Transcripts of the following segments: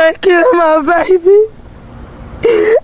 done killed my baby.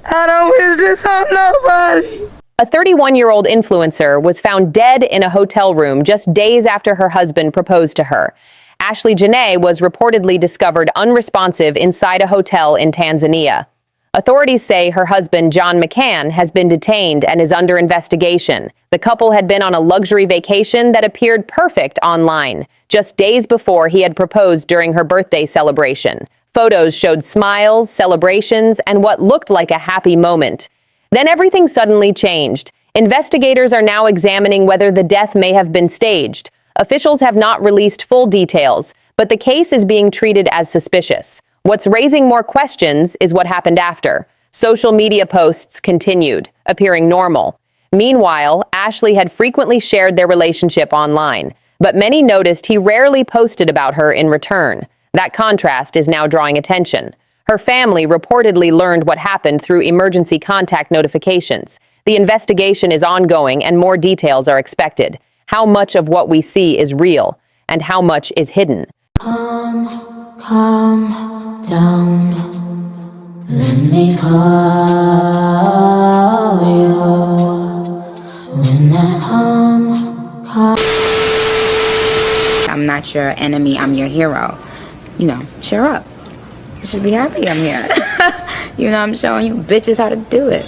I don't wish this on nobody. A 31-year-old influencer was found dead in a hotel room just days after her husband proposed to her. Ashley Jana was reportedly discovered unresponsive inside a hotel in Tanzania. Authorities say her husband, John McCann, has been detained and is under investigation. The couple had been on a luxury vacation that appeared perfect online, just days before he had proposed during her birthday celebration. Photos showed smiles, celebrations, and what looked like a happy moment. Then everything suddenly changed. Investigators are now examining whether the death may have been staged. Officials have not released full details, but the case is being treated as suspicious. What's raising more questions is what happened after. Social media posts continued, appearing normal. Meanwhile, Ashley had frequently shared their relationship online, but many noticed he rarely posted about her in return. That contrast is now drawing attention. Her family reportedly learned what happened through emergency contact notifications. The investigation is ongoing and more details are expected. How much of what we see is real and how much is hidden? Calm down. Let me call you when I come. I'm not your enemy, I'm your hero. You know, cheer up. You should be happy I'm here. You know, I'm showing you bitches how to do it.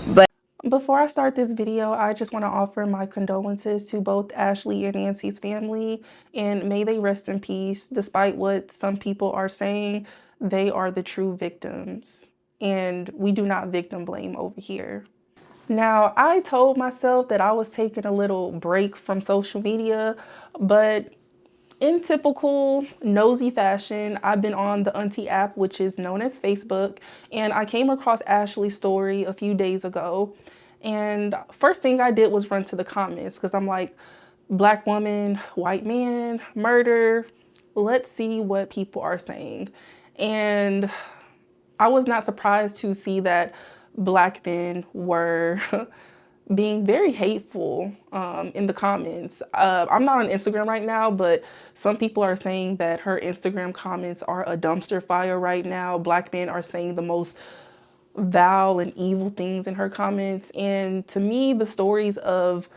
But before I start this video, I just want to offer my condolences to both Ashley and Nancy's family, and may they rest in peace. Despite what some people are saying, they are the true victims, and we do not victim blame over here. Now, I told myself that I was taking a little break from social media, but in typical nosy fashion, I've been on the Auntie app, which is known as Facebook, and I came across Ashley's story a few days ago. And first thing I did was run to the comments because I'm like, Black woman, white man, murder. Let's see what people are saying. And I was not surprised to see that Black men were being very hateful in the comments. I'm not on Instagram right now, but some people are saying that her Instagram comments are a dumpster fire right now. Black men are saying the most vile and evil things in her comments. And to me, the stories of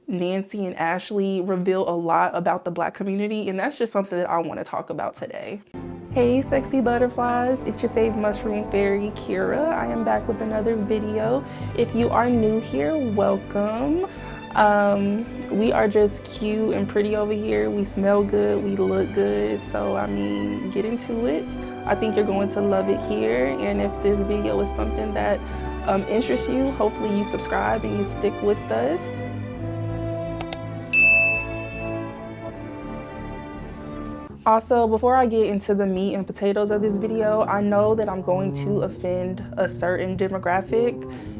Nancy and Ashley reveal a lot about the Black community, and that's just something that I want to talk about today. Hey sexy butterflies, it's your favorite mushroom fairy, Kira. I am back with another video. If you are new here, welcome. We are just cute and pretty over here. We smell good, we look good, so I mean, get into it. I think you're going to love it here, and if this video is something that interests you, hopefully you subscribe and you stick with us. Also, before I get into the meat and potatoes of this video, I know that I'm going to offend a certain demographic,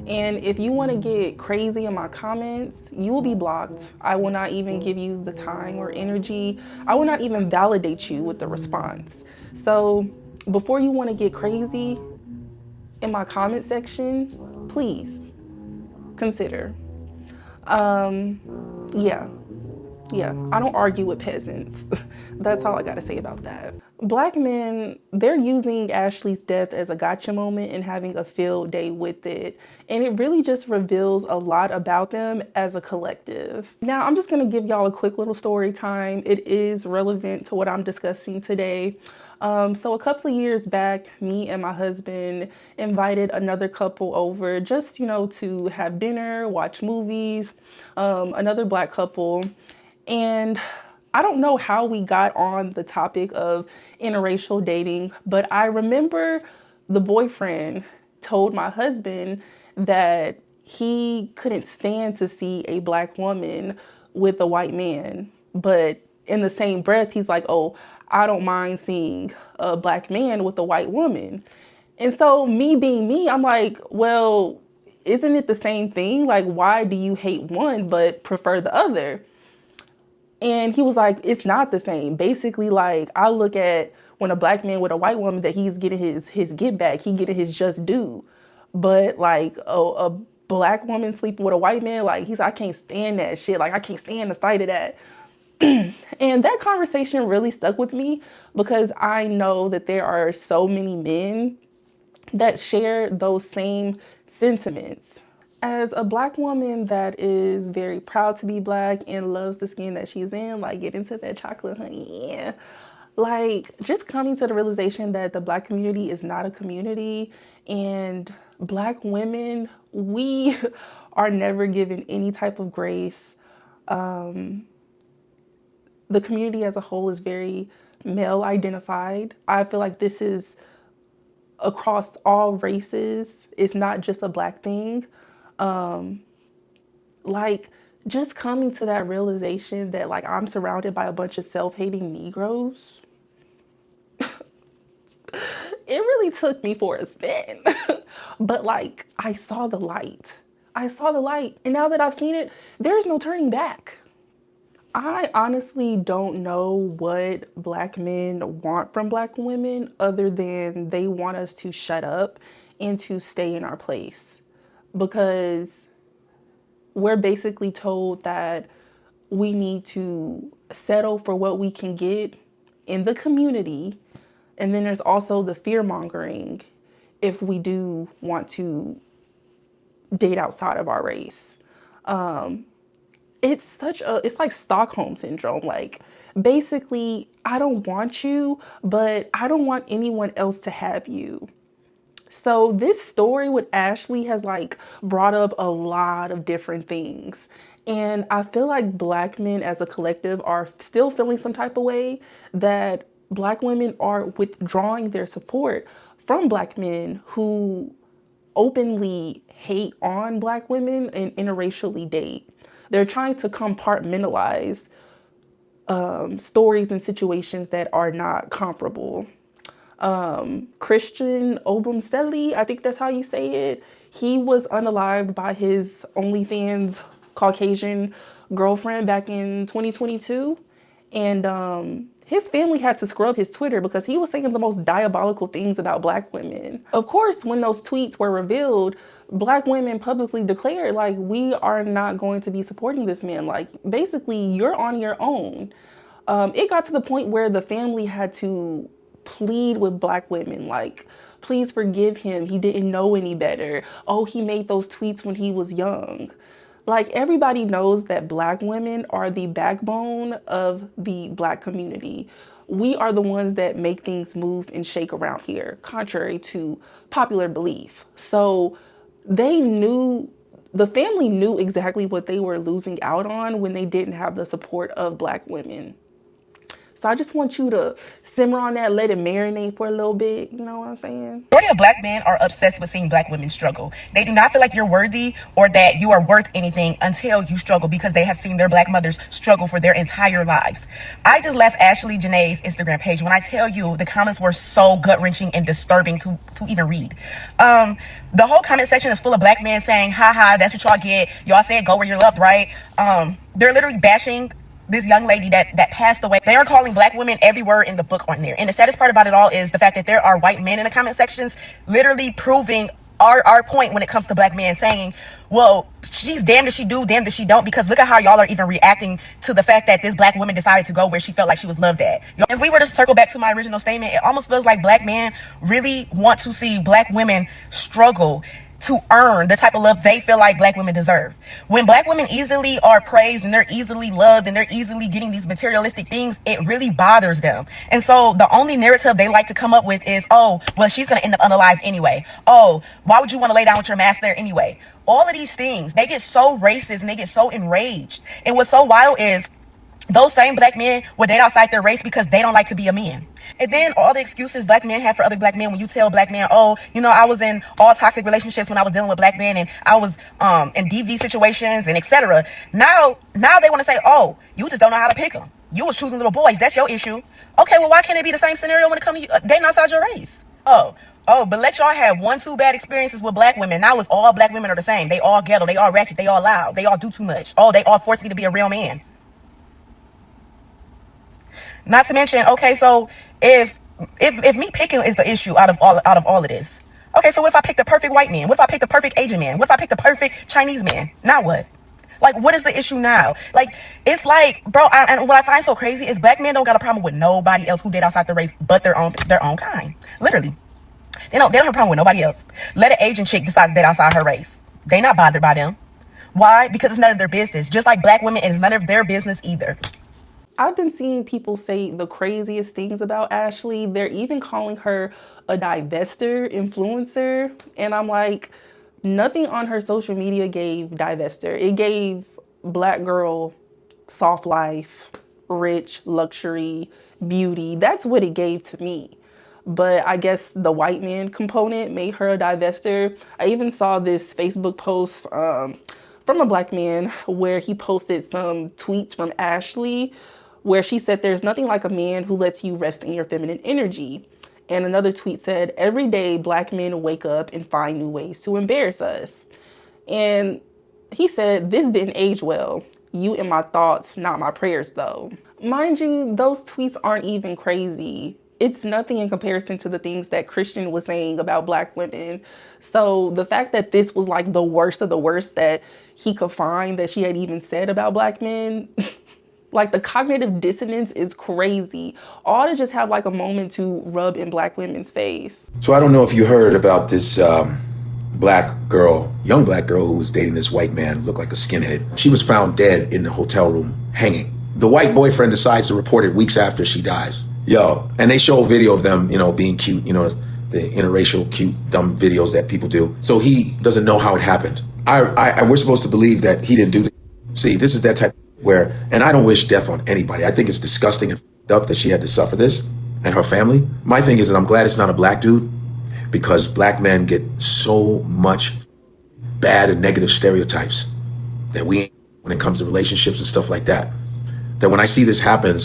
and if you want to get crazy in my comments, you will be blocked. I will not even give you the time or energy. I will not even validate you with the response. So before you want to get crazy in my comment section, please consider. Yeah, I don't argue with peasants. That's all I gotta say about that. Black men, they're using Ashley's death as a gotcha moment and having a field day with it. And it really just reveals a lot about them as a collective. Now, I'm just gonna give y'all a quick little story time. It is relevant to what I'm discussing today. So a couple of years back, me and my husband invited another couple over just, you know, to have dinner, watch movies, another Black couple. And I don't know how we got on the topic of interracial dating, but I remember the boyfriend told my husband that he couldn't stand to see a Black woman with a white man. But in the same breath, he's like, oh, I don't mind seeing a Black man with a white woman. And so me being me, I'm like, well, isn't it the same thing? Like, why do you hate one but prefer the other? And he was like, it's not the same. Basically, like, I look at when a Black man with a white woman that he's getting his get back, he getting his just due. But like a Black woman sleeping with a white man, like, he's, I can't stand that shit. Like, I can't stand the sight of that. And that conversation really stuck with me because I know that there are so many men that share those same sentiments. As a Black woman that is very proud to be Black and loves the skin that she's in, like, get into that chocolate, honey, yeah. Like, just coming to the realization that the Black community is not a community, and Black women, we are never given any type of grace. The community as a whole is very male identified. I feel like this is across all races. It's not just a Black thing. Like, just coming to that realization that, like, I'm surrounded by a bunch of self-hating Negroes, it really took me for a spin. But, like, I saw the light. I saw the light. And now that I've seen it, there's no turning back. I honestly don't know what Black men want from Black women other than they want us to shut up and to stay in our place. Because we're basically told that we need to settle for what we can get in the community. And then there's also the fear-mongering if we do want to date outside of our race. It's like Stockholm syndrome. Like, basically, I don't want you, but I don't want anyone else to have you. So this story with Ashley has, like, brought up a lot of different things. And I feel like Black men as a collective are still feeling some type of way that Black women are withdrawing their support from Black men who openly hate on Black women and interracially date. They're trying to compartmentalize stories and situations that are not comparable. Christian Obumseli, I think that's how you say it. He was unalived by his OnlyFans Caucasian girlfriend back in 2022. And his family had to scrub his Twitter because he was saying the most diabolical things about Black women. Of course, when those tweets were revealed, Black women publicly declared, like, we are not going to be supporting this man. Like, basically, you're on your own. It got to the point where the family had to plead with Black women, like, please forgive him. He didn't know any better. Oh, he made those tweets when he was young. Like, everybody knows that Black women are the backbone of the Black community. We are the ones that make things move and shake around here, contrary to popular belief. So the family knew exactly what they were losing out on when they didn't have the support of Black women. So I just want you to simmer on that, let it marinate for a little bit. You know what I'm saying? Majority of Black men are obsessed with seeing Black women struggle. They do not feel like you're worthy or that you are worth anything until you struggle, because they have seen their Black mothers struggle for their entire lives. I just left Ashley Jana's Instagram page. When I tell you, the comments were so gut-wrenching and disturbing to even read. The whole comment section is full of Black men saying, haha, that's what y'all get. Y'all said go where you're loved, right? They're literally bashing this young lady that passed away. They are calling Black women every word in the book on there. And the saddest part about it all is the fact that there are white men in the comment sections literally proving our point when it comes to Black men, saying, well, she's damned if she do, damned if she don't, because look at how y'all are even reacting to the fact that this Black woman decided to go where she felt like she was loved at. If we were to circle back to my original statement, it almost feels like Black men really want to see Black women struggle to earn the type of love they feel like Black women deserve. When Black women easily are praised and they're easily loved and they're easily getting these materialistic things, it really bothers them. And so the only narrative they like to come up with is, oh, well, she's going to end up unalived anyway. Oh, why would you want to lay down with your mask there anyway? All of these things, they get so racist and they get so enraged. And what's so wild is those same Black men will date outside their race because they don't like to be a man. And then all the excuses Black men have for other Black men, when you tell Black men, oh, you know, I was in all toxic relationships when I was dealing with Black men, and I was in DV situations and etc. Now they want to say, oh, you just don't know how to pick them. You was choosing little boys. That's your issue. Okay, well, why can't it be the same scenario when it comes to you dating outside your race? Oh, but let y'all have 1-2 bad experiences with Black women. Now it's all Black women are the same. They all ghetto. They all ratchet. They all loud. They all do too much. Oh, they all force me to be a real man. Not to mention, okay, so if me picking is the issue out of all of this, okay, so what if I pick the perfect white man? What if I pick the perfect Asian man? What if I pick the perfect Chinese man? Now what? Like, what is the issue now? Like, it's like, bro, and what I find so crazy is black men don't got a problem with nobody else who date outside the race but their own kind. Literally. They don't have a problem with nobody else. Let an Asian chick decide to date outside her race. They not bothered by them. Why? Because it's none of their business. Just like black women, it's none of their business either. I've been seeing people say the craziest things about Ashley. They're even calling her a divester influencer. And I'm like, nothing on her social media gave divester. It gave black girl, soft life, rich, luxury, beauty. That's what it gave to me. But I guess the white man component made her a divester. I even saw this Facebook post from a black man where he posted some tweets from Ashley where she said there's nothing like a man who lets you rest in your feminine energy. And another tweet said, every day black men wake up and find new ways to embarrass us. And he said, this didn't age well. You in my thoughts, not my prayers though. Mind you, those tweets aren't even crazy. It's nothing in comparison to the things that Christian was saying about black women. So the fact that this was like the worst of the worst that he could find that she had even said about black men, like the cognitive dissonance is crazy. All to just have like a moment to rub in black women's face. So I don't know if you heard about this black girl, young black girl who was dating this white man who looked like a skinhead. She was found dead in the hotel room, hanging. The white boyfriend decides to report it weeks after she dies. Yo, and they show a video of them, being cute, the interracial cute, dumb videos that people do. So he doesn't know how it happened. We're supposed to believe that he didn't do it. See, this is that type where, and I don't wish death on anybody. I think it's disgusting and f***ed up that she had to suffer this and her family. My thing is that I'm glad it's not a black dude because black men get so much bad and negative stereotypes that we ain't when it comes to relationships and stuff like that. That when I see this type of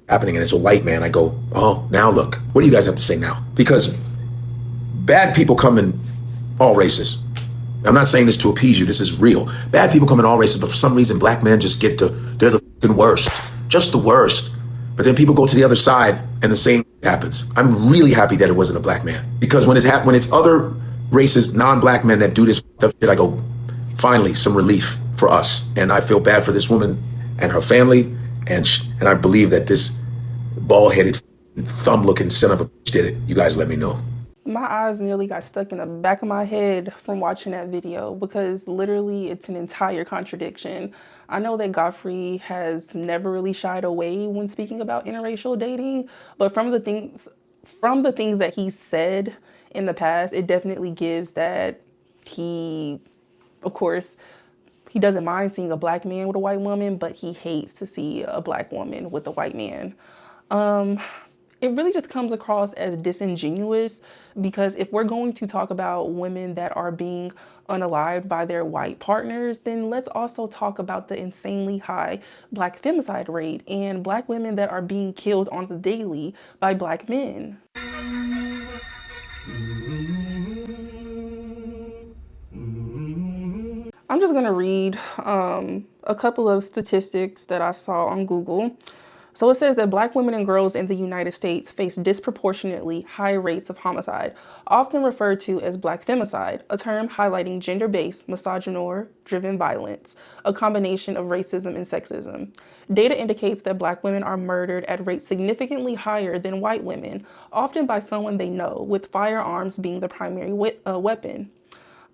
happening and it's a white man, I go, oh, now look, what do you guys have to say now? Because bad people come in all races. I'm not saying this to appease you, this is real. Bad people come in all races, but for some reason, black men just they're the fucking worst, just the worst. But then people go to the other side and the same happens. I'm really happy that it wasn't a black man because when it's other races, non-black men that do this stuff, I go, finally, some relief for us. And I feel bad for this woman and her family. And I believe that this bald-headed, thumb-looking son of a bitch did it. You guys let me know. My eyes nearly got stuck in the back of my head from watching that video because literally it's an entire contradiction. I know that Godfrey has never really shied away when speaking about interracial dating, but from the things that he said in the past, it definitely gives that he, of course, he doesn't mind seeing a black man with a white woman, but he hates to see a black woman with a white man. It really just comes across as disingenuous because if we're going to talk about women that are being unalived by their white partners, then let's also talk about the insanely high black femicide rate and black women that are being killed on the daily by black men. I'm just gonna read a couple of statistics that I saw on Google. So it says that black women and girls in the United States face disproportionately high rates of homicide, often referred to as black femicide, a term highlighting gender-based, misogynoir-driven violence, a combination of racism and sexism. Data indicates that black women are murdered at rates significantly higher than white women, often by someone they know, with firearms being the primary weapon.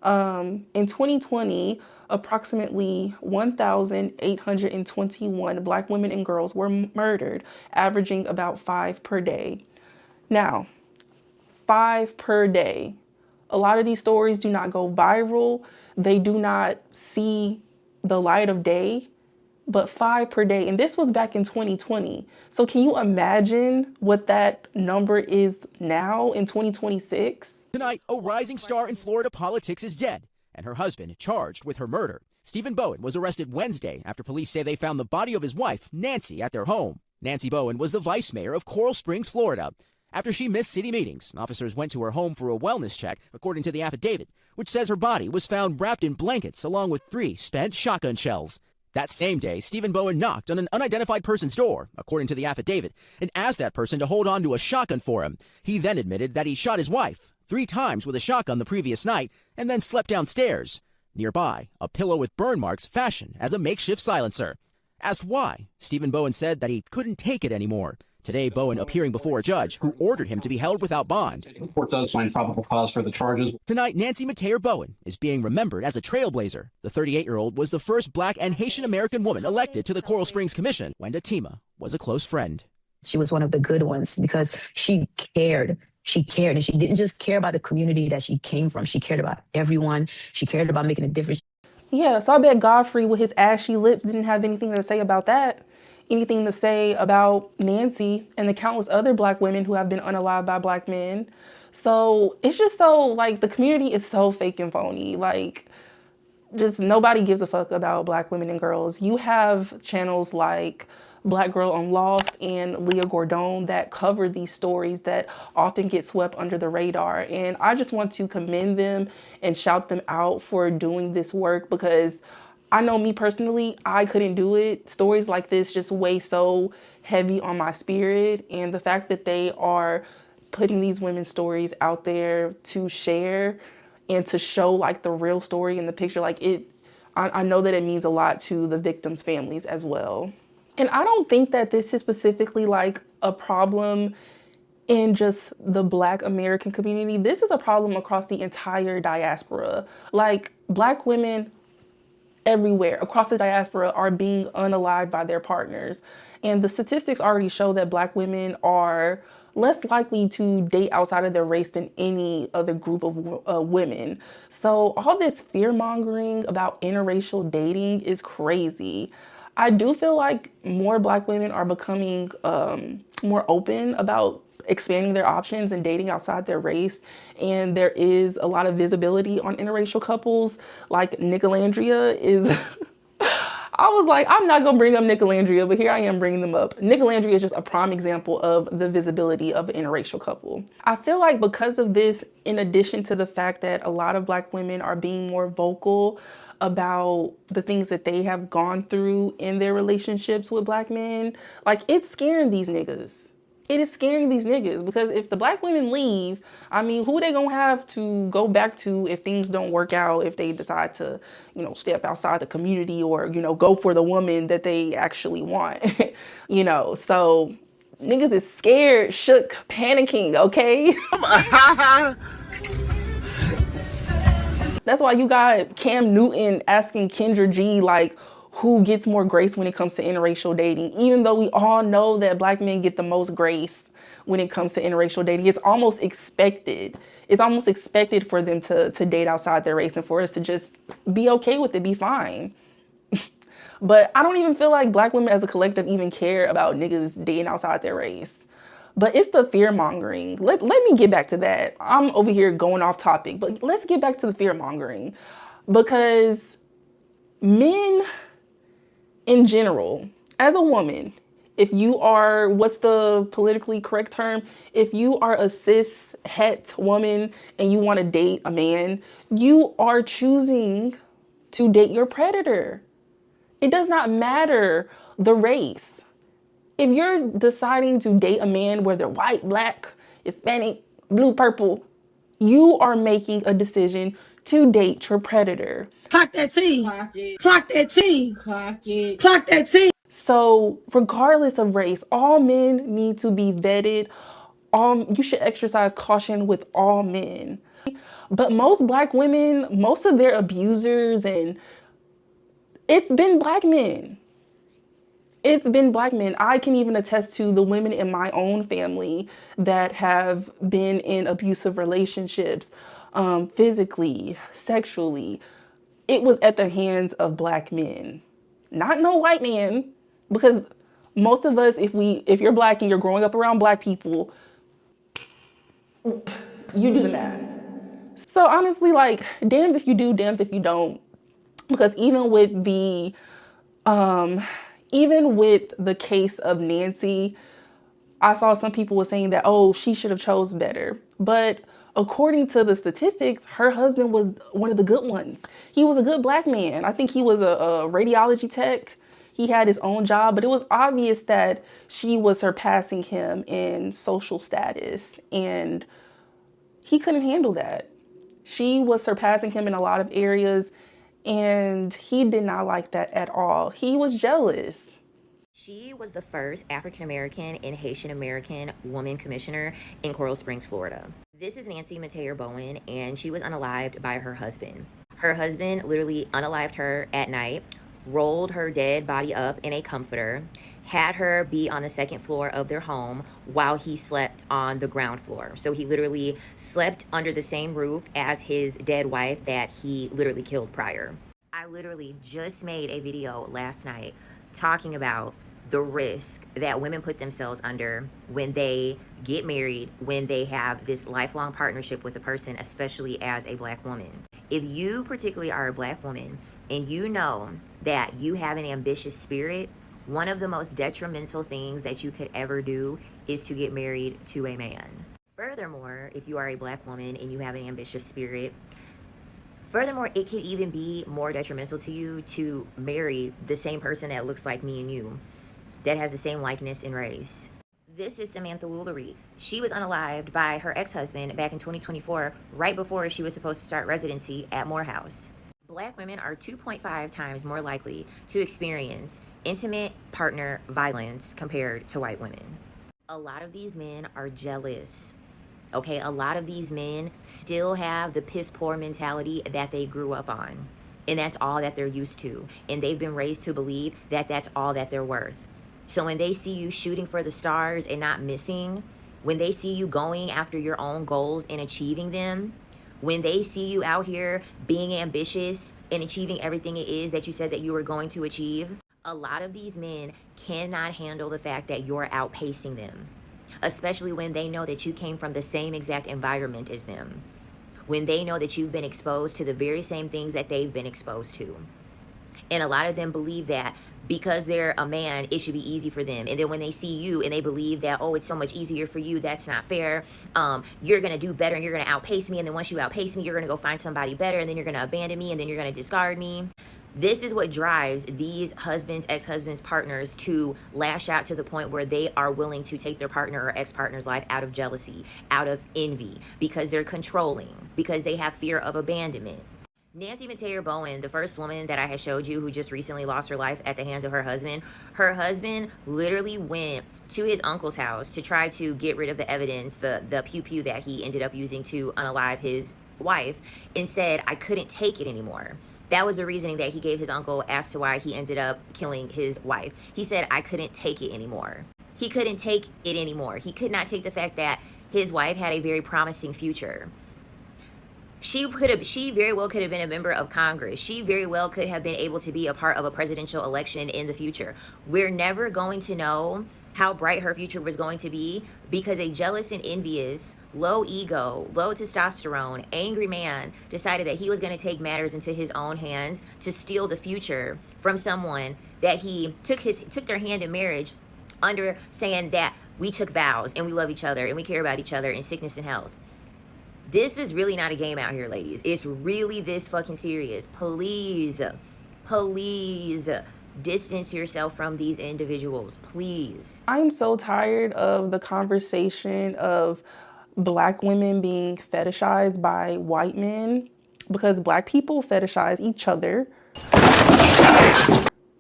In 2020, approximately 1,821 black women and girls were murdered, averaging about 5 per day. Now, 5 per day. A lot of these stories do not go viral. They do not see the light of day, but 5 per day. And this was back in 2020. So can you imagine what that number is now in 2026? Tonight, a rising star in Florida politics is dead, and her husband charged with her murder. Stephen Bowen was arrested Wednesday after police say they found the body of his wife, Nancy, at their home. Nancy Bowen was the vice mayor of Coral Springs, Florida. After she missed city meetings, officers went to her home for a wellness check, according to the affidavit, which says her body was found wrapped in blankets along with 3 spent shotgun shells. That same day, Stephen Bowen knocked on an unidentified person's door, according to the affidavit, and asked that person to hold on to a shotgun for him. He then admitted that he shot his wife 3 times with a shotgun the previous night and then slept downstairs. Nearby, a pillow with burn marks fashioned as a makeshift silencer. Asked why, Stephen Bowen said that he couldn't take it anymore. Today, Bowen appearing before a judge who ordered him to be held without bond. The court does find probable cause for the charges. Tonight, Nancy Metayer Bowen is being remembered as a trailblazer. The 38-year-old was the first Black and Haitian American woman elected to the Coral Springs Commission. Wenda Tima was a close friend. She was one of the good ones because she cared. She cared, and she didn't just care about the community that she came from. She cared about everyone. She cared about making a difference. Yeah, so I bet Godfrey with his ashy lips didn't have anything to say about that. Anything to say about Nancy and the countless other Black women who have been unalived by Black men. So it's just so, like, the community is so fake and phony. Like, just nobody gives a fuck about Black women and girls. You have channels like Black Girl on Lost and Leah Gordon that cover these stories that often get swept under the radar. And I just want to commend them and shout them out for doing this work, because I know me personally, I couldn't do it. Stories like this just weigh so heavy on my spirit. And the fact that they are putting these women's stories out there to share and to show like the real story in the picture, like I know that it means a lot to the victims' families as well. And I don't think that this is specifically like a problem in just the Black American community. This is a problem across the entire diaspora. Like, Black women everywhere across the diaspora are being unalived by their partners. And the statistics already show that Black women are less likely to date outside of their race than any other group of women. So all this fear-mongering about interracial dating is crazy. I do feel like more Black women are becoming more open about expanding their options and dating outside their race. And there is a lot of visibility on interracial couples. Like Nicolandria is, I was like, I'm not gonna bring up Nicolandria, but here I am bringing them up. Nicolandria is just a prime example of the visibility of an interracial couple. I feel like because of this, in addition to the fact that a lot of Black women are being more vocal about the things that they have gone through in their relationships with Black men, like, it's scaring these niggas. It is scaring these niggas, because if the Black women leave, I mean, who they gonna have to go back to if things don't work out, if they decide to, you know, step outside the community or, you know, go for the woman that they actually want, you know? So niggas is scared, shook, panicking, okay? That's why you got Cam Newton asking Kendra G, like, who gets more grace when it comes to interracial dating, even though we all know that Black men get the most grace when it comes to interracial dating. It's almost expected. It's almost expected for them to date outside their race and for us to just be okay with it, be fine. But I don't even feel like Black women as a collective even care about niggas dating outside their race. But it's the fear-mongering. Let me get back to that. I'm over here going off topic, but let's get back to the fear-mongering. Because men in general, as a woman, if you are, what's the politically correct term? If you are a cis het woman and you want to date a man, you are choosing to date your predator. It does not matter the race. If you're deciding to date a man, whether white, Black, Hispanic, blue, purple, you are making a decision to date your predator. Clock that T. Clock it. Clock that T. Clock it. Clock that T. So regardless of race, all men need to be vetted. You should exercise caution with all men. But most Black women, most of their abusers, and it's been Black men. It's been Black men. I can even attest to the women in my own family that have been in abusive relationships, physically, sexually. It was at the hands of Black men, not no white man, because most of us, if you're Black and you're growing up around Black people, you do the math. So honestly, like, damned if you do, damned if you don't, because even with the case of Nancy, I saw some people were saying that, oh, she should have chose better. But according to the statistics, her husband was one of the good ones. He was a good Black man. I think he was a radiology tech. He had his own job, but it was obvious that she was surpassing him in social status, and he couldn't handle that. She was surpassing him in a lot of areas, And he did not like that at all. He was jealous. She was the first African-American and Haitian-American woman commissioner in Coral Springs, Florida. This is Nancy Metayer Bowen, and she was unalived by her husband. Her husband literally unalived her at night, rolled her dead body up in a comforter, had her be on the second floor of their home while he slept on the ground floor. So he literally slept under the same roof as his dead wife that he literally killed prior. I literally just made a video last night talking about the risk that women put themselves under when they get married, when they have this lifelong partnership with a person, especially as a Black woman. If you particularly are a Black woman and you know that you have an ambitious spirit, one of the most detrimental things that you could ever do is to get married to a man. Furthermore, if you are a Black woman and you have an ambitious spirit, furthermore, it could even be more detrimental to you to marry the same person that looks like me and you, that has the same likeness and race. This is Samantha Woolery. She was unalived by her ex-husband back in 2024, right before she was supposed to start residency at Morehouse. Black women are 2.5 times more likely to experience intimate partner violence compared to white women. A lot of these men are jealous. Okay, a lot of these men still have the piss poor mentality that they grew up on. And that's all that they're used to. And they've been raised to believe that that's all that they're worth. So when they see you shooting for the stars and not missing, when they see you going after your own goals and achieving them, when they see you out here being ambitious and achieving everything it is that you said that you were going to achieve, a lot of these men cannot handle the fact that you're outpacing them, especially when they know that you came from the same exact environment as them, when they know that you've been exposed to the very same things that they've been exposed to. And a lot of them believe that because they're a man, it should be easy for them. And then when they see you and they believe that, oh, it's so much easier for you, that's not fair. You're going to do better and you're going to outpace me. And then once you outpace me, you're going to go find somebody better. And then you're going to abandon me and then you're going to discard me. This is what drives these husbands, ex-husbands, partners to lash out to the point where they are willing to take their partner or ex-partner's life out of jealousy, out of envy, because they're controlling, because they have fear of abandonment. Nancy Metayer Bowen, the first woman that I had showed you who just recently lost her life at the hands of her husband literally went to his uncle's house to try to get rid of the evidence, the pew-pew that he ended up using to unalive his wife, and said, I couldn't take it anymore. That was the reasoning that he gave his uncle as to why he ended up killing his wife. He said, I couldn't take it anymore. He couldn't take it anymore. He could not take the fact that his wife had a very promising future. She very well could have been a member of Congress. She very well could have been able to be a part of a presidential election in the future. We're never going to know how bright her future was going to be because a jealous and envious, low ego, low testosterone, angry man decided that he was going to take matters into his own hands to steal the future from someone that he took their hand in marriage under, saying that we took vows and we love each other and we care about each other in sickness and health. This is really not a game out here, ladies. It's really this fucking serious. Please, please distance yourself from these individuals, please. I'm so tired of the conversation of Black women being fetishized by white men because Black people fetishize each other.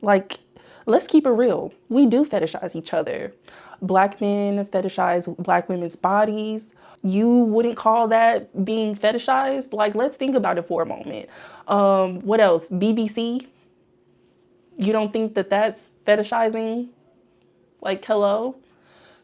Like, let's keep it real. We do fetishize each other. Black men fetishize Black women's bodies. You wouldn't call that being fetishized? Like, let's think about it for a moment. What else? BBC? You don't think that that's fetishizing? Like, hello?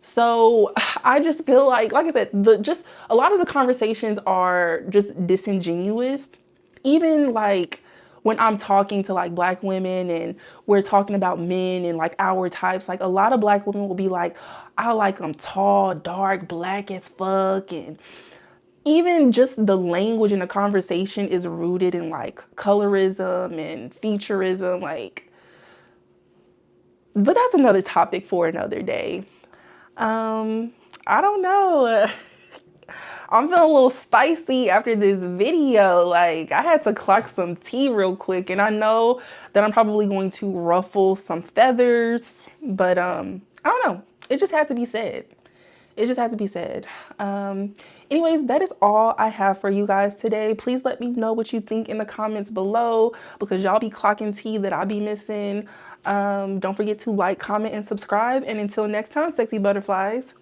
So I just feel like I said, just a lot of the conversations are just disingenuous. Even like when I'm talking to like Black women and we're talking about men and like our types, like a lot of Black women will be like, I like them tall, dark, Black as fuck. And even just the language in the conversation is rooted in like colorism and featureism, like, but that's another topic for another day. I don't know. I'm feeling a little spicy after this video. Like, I had to clock some tea real quick, and I know that I'm probably going to ruffle some feathers, but I don't know. It just had to be said. It just had to be said. Anyways, that is all I have for you guys today. Please let me know what you think in the comments below, because y'all be clocking tea that I be missing. Don't forget to like, comment, and subscribe. And until next time, sexy butterflies.